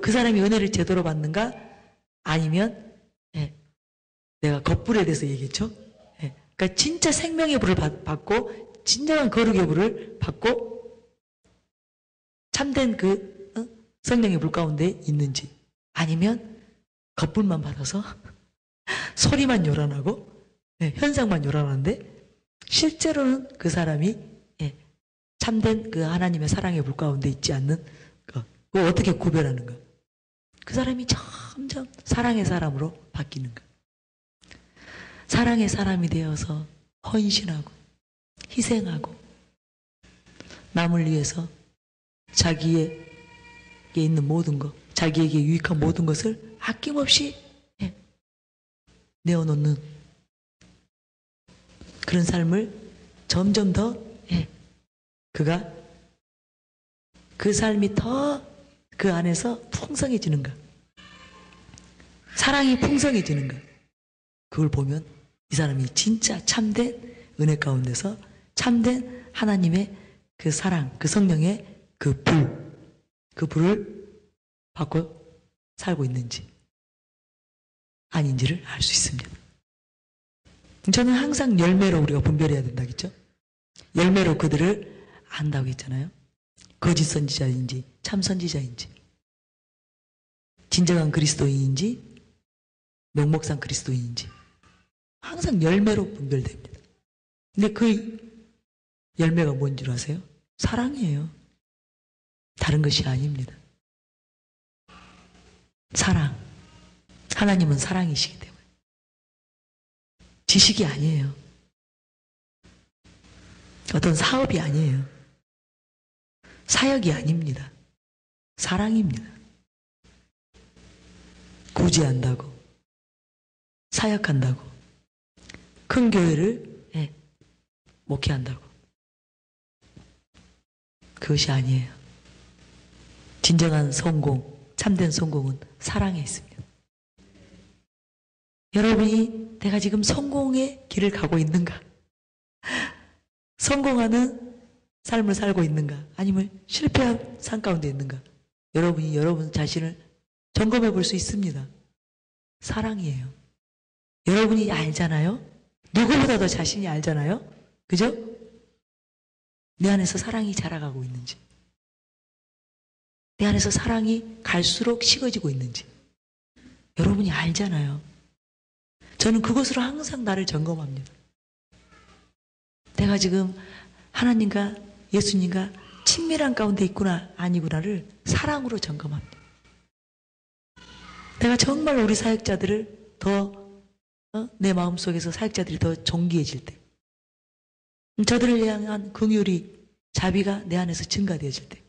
그 사람이 은혜를 제대로 받는가? 아니면 내가 겉불에 대해서 얘기했죠. 그러니까 진짜 생명의 불을 받고 진정한 거룩의 불을 받고 참된 그 성령의 불 가운데 있는지, 아니면 겉불만 받아서 소리만 요란하고 현상만 요란한데 실제로는 그 사람이 참된 그 하나님의 사랑의 불 가운데 있지 않는 것. 그거 어떻게 구별하는가? 그 사람이 점점 사랑의 사람으로 바뀌는가? 사랑의 사람이 되어서 헌신하고 희생하고 남을 위해서 자기에게 있는 모든 것, 자기에게 유익한 모든 것을 아낌없이 내어놓는 그런 삶을 점점 더 그가 그 삶이 더 그 안에서 풍성해지는가, 사랑이 풍성해지는가, 그걸 보면 이 사람이 진짜 참된 은혜 가운데서 참된 하나님의 그 사랑, 그 성령의 그 불을 받고 살고 있는지 아닌지를 알 수 있습니다. 저는 항상 열매로 우리가 분별해야 된다겠죠? 열매로 그들을 안다고 했잖아요. 거짓 선지자인지 참 선지자인지, 진정한 그리스도인인지 명목상 그리스도인인지 항상 열매로 분별됩니다. 근데 그 열매가 뭔지 아세요? 사랑이에요. 다른 것이 아닙니다. 사랑. 하나님은 사랑이시기 때문에. 지식이 아니에요. 어떤 사업이 아니에요. 사역이 아닙니다. 사랑입니다. 구제한다고, 사역한다고, 큰 교회를 목회한다고, 그것이 아니에요. 진정한 성공, 참된 성공은 사랑에 있습니다. 여러분이 내가 지금 성공의 길을 가고 있는가? 성공하는 삶을 살고 있는가? 아니면 실패한 삶 가운데 있는가? 여러분이 여러분 자신을 점검해 볼 수 있습니다. 사랑이에요. 여러분이 알잖아요? 누구보다 더 자신이 알잖아요? 그죠? 내 안에서 사랑이 자라가고 있는지, 내 안에서 사랑이 갈수록 식어지고 있는지 여러분이 알잖아요. 저는 그것으로 항상 나를 점검합니다. 내가 지금 하나님과 예수님과 친밀한 가운데 있구나 아니구나를 사랑으로 점검합니다. 내가 정말 우리 사역자들을 더 내 마음속에서 사역자들이 더 존귀해질 때, 저들을 향한 긍휼이, 자비가 내 안에서 증가되어질 때,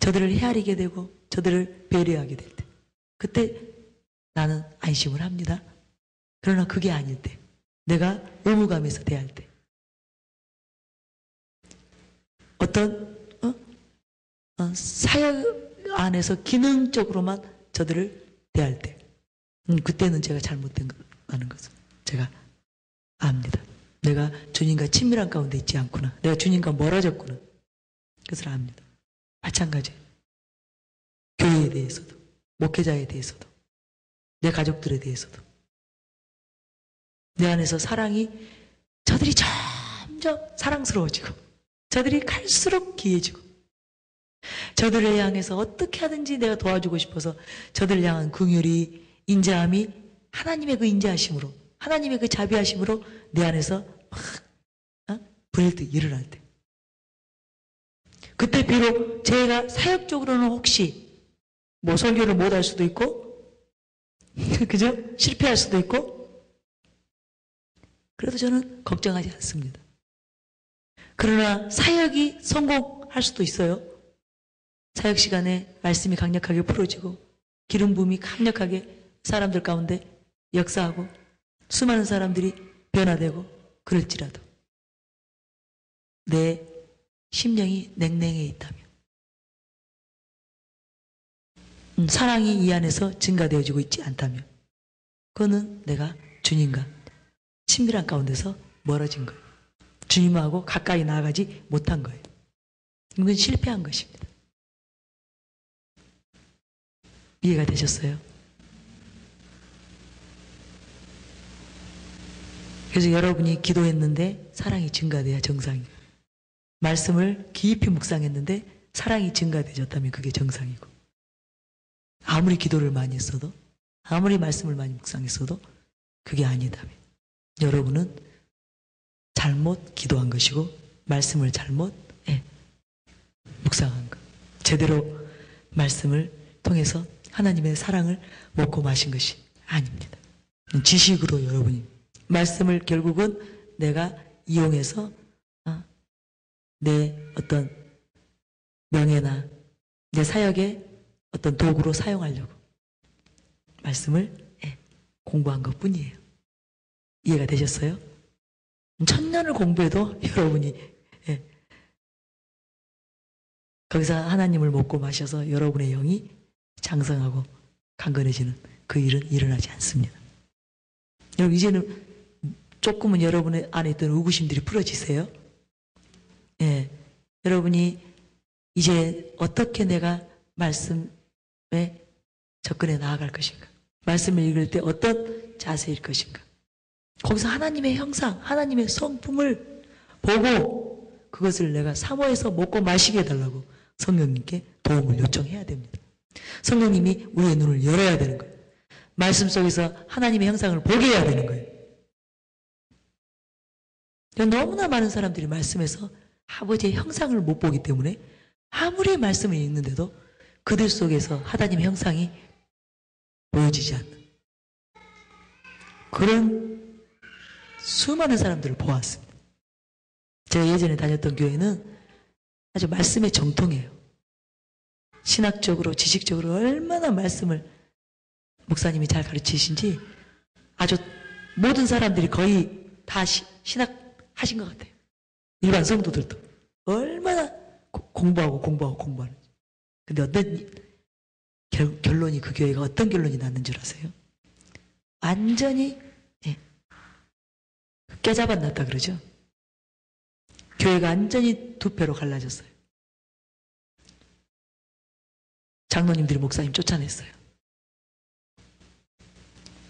저들을 헤아리게 되고 저들을 배려하게 될 때, 그때 나는 안심을 합니다. 그러나 그게 아닐 때, 내가 의무감에서 대할 때, 어떤 사역 안에서 기능적으로만 저들을 대할 때, 그때는 제가 잘못된 거라는 것을 제가 압니다. 내가 주님과 친밀한 가운데 있지 않구나, 내가 주님과 멀어졌구나, 그것을 압니다. 마찬가지예요. 교회에 대해서도, 목회자에 대해서도, 내 가족들에 대해서도 내 안에서 사랑이, 저들이 점점 사랑스러워지고 저들이 갈수록 귀해지고, 저들을 향해서 어떻게 하든지 내가 도와주고 싶어서 저들을 향한 긍휼이, 인자함이 하나님의 그 인자하심으로, 하나님의 그 자비하심으로 내 안에서 막 불일 때, 일어날 때, 그때 비록 제가 사역적으로는 혹시 설교를 못할 수도 있고 그죠? 실패할 수도 있고, 그래도 저는 걱정하지 않습니다. 그러나 사역이 성공할 수도 있어요. 사역 시간에 말씀이 강력하게 풀어지고 기름 부음이 강력하게 사람들 가운데 역사하고 수많은 사람들이 변화되고, 그럴지라도 내 심령이 냉랭해 있다면, 사랑이 이 안에서 증가되어지고 있지 않다면, 그거는 내가 주님과 친밀한 가운데서 멀어진 거예요. 주님하고 가까이 나아가지 못한 거예요. 이건 실패한 것입니다. 이해가 되셨어요? 그래서 여러분이 기도했는데 사랑이 증가돼야 정상이고, 말씀을 깊이 묵상했는데 사랑이 증가되셨다면 그게 정상이고, 아무리 기도를 많이 했어도, 아무리 말씀을 많이 묵상했어도 그게 아니다면 여러분은 잘못 기도한 것이고 말씀을 잘못 묵상한 것, 제대로 말씀을 통해서 하나님의 사랑을 먹고 마신 것이 아닙니다. 지식으로 여러분이 말씀을 결국은 내가 이용해서 내 어떤 명예나 내 사역의 어떤 도구로 사용하려고 말씀을 공부한 것 뿐이에요. 이해가 되셨어요? 천년을 공부해도 여러분이 거기서 하나님을 먹고 마셔서 여러분의 영이 장성하고 강건해지는 그 일은 일어나지 않습니다. 여러분, 이제는 조금은 여러분의 안에 있던 의구심들이 풀어지세요? 여러분이 이제 어떻게 내가 말씀에 접근해 나아갈 것인가? 말씀을 읽을 때 어떤 자세일 것인가? 거기서 하나님의 형상, 하나님의 성품을 보고 그것을 내가 사모해서 먹고 마시게 해달라고 성령님께 도움을 요청해야 됩니다. 성령님이 우리의 눈을 열어야 되는 거예요. 말씀 속에서 하나님의 형상을 보게 해야 되는 거예요. 너무나 많은 사람들이 말씀에서 아버지의 형상을 못 보기 때문에 아무리 말씀을 읽는데도 그들 속에서 하나님의 형상이 보여지지 않는 그런 수많은 사람들을 보았습니다. 제가 예전에 다녔던 교회는 아주 말씀에 정통해요. 신학적으로, 지식적으로 얼마나 말씀을 목사님이 잘 가르치신지 아주 모든 사람들이 거의 다 신학하신 것 같아요. 일반 성도들도 얼마나 공부하는지. 근데 어떤 결론이, 그 교회가 어떤 결론이 났는 줄 아세요? 완전히 깨자반났다 그러죠. 교회가 완전히 두 패로 갈라졌어요. 장로님들이 목사님 쫓아냈어요.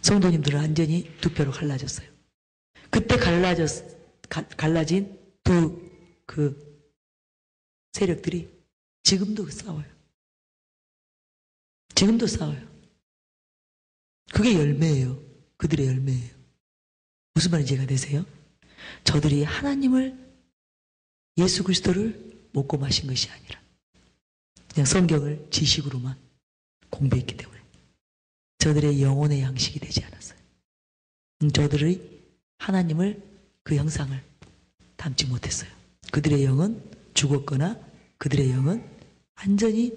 성도님들은 완전히 두 패로 갈라졌어요. 그때 갈라진 두 그 세력들이 지금도 싸워요. 지금도 싸워요. 그게 열매예요. 그들의 열매예요. 무슨 말인지 이해가 되세요? 저들이 하나님을, 예수 그리스도를 먹고 마신 것이 아니라 그냥 성경을 지식으로만 공부했기 때문에 저들의 영혼의 양식이 되지 않았어요. 저들의 하나님을, 그 형상을 담지 못했어요. 그들의 영은 죽었거나 그들의 영은 완전히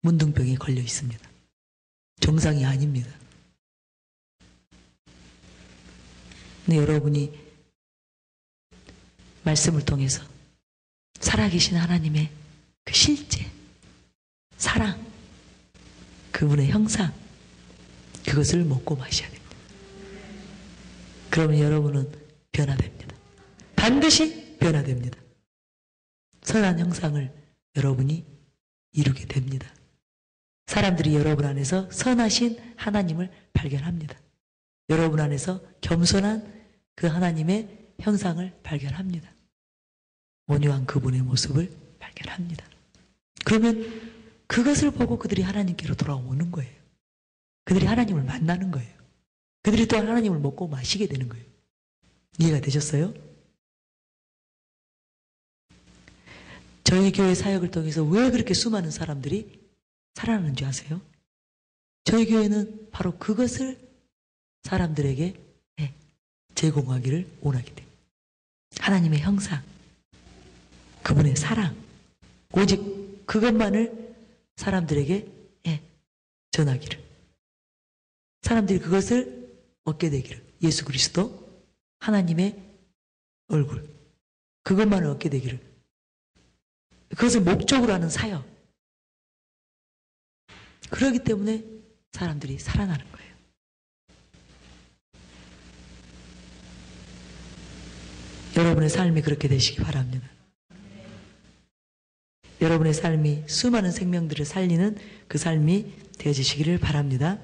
문둥병에 걸려 있습니다. 정상이 아닙니다. 근데 여러분이 말씀을 통해서 살아계신 하나님의 그 실제, 사랑, 그분의 형상, 그것을 먹고 마셔야 됩니다. 그러면 여러분은 변화됩니다. 반드시 변화됩니다. 선한 형상을 여러분이 이루게 됩니다. 사람들이 여러분 안에서 선하신 하나님을 발견합니다. 여러분 안에서 겸손한 그 하나님의 형상을 발견합니다. 온유한 그분의 모습을 발견합니다. 그러면 그것을 보고 그들이 하나님께로 돌아오는 거예요. 그들이 하나님을 만나는 거예요. 그들이 또한 하나님을 먹고 마시게 되는 거예요. 이해가 되셨어요? 저희 교회 사역을 통해서 왜 그렇게 수많은 사람들이 살아나는지 아세요? 저희 교회는 바로 그것을 사람들에게 제공하기를 원하게 돼요. 하나님의 형상, 그분의 사랑, 오직 그것만을 사람들에게 전하기를, 사람들이 그것을 얻게 되기를, 예수 그리스도, 하나님의 얼굴, 그것만을 얻게 되기를, 그것을 목적으로 하는 사역. 그러기 때문에 사람들이 살아나는 거예요. 여러분의 삶이 그렇게 되시기 바랍니다. 여러분의 삶이 수많은 생명들을 살리는 그 삶이 되어지시기를 바랍니다.